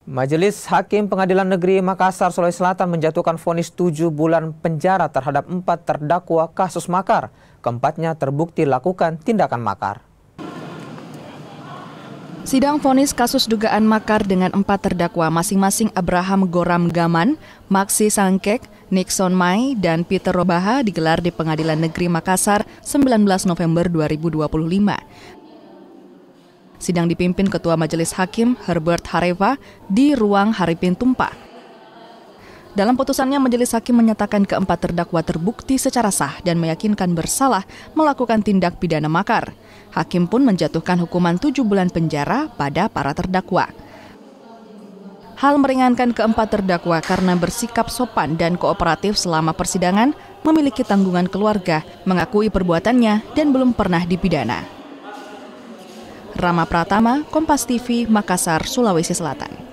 Majelis Hakim Pengadilan Negeri Makassar, Sulawesi Selatan menjatuhkan vonis 7 bulan penjara terhadap 4 terdakwa kasus makar. Keempatnya terbukti lakukan tindakan makar. Sidang vonis kasus dugaan makar dengan 4 terdakwa masing-masing Abraham Goram Gaman, Maksi Sangkek, Nixon Mai, dan Peter Robaha digelar di Pengadilan Negeri Makassar 19 November 2025. Sidang dipimpin Ketua Majelis Hakim Herbert Hareva di ruang Haripin Tumpah. Dalam putusannya, Majelis Hakim menyatakan keempat terdakwa terbukti secara sah dan meyakinkan bersalah melakukan tindak pidana makar. Hakim pun menjatuhkan hukuman 7 bulan penjara pada para terdakwa. Hal meringankan keempat terdakwa karena bersikap sopan dan kooperatif selama persidangan, memiliki tanggungan keluarga, mengakui perbuatannya, dan belum pernah dipidana. Rama Pratama, Kompas TV, Makassar, Sulawesi Selatan.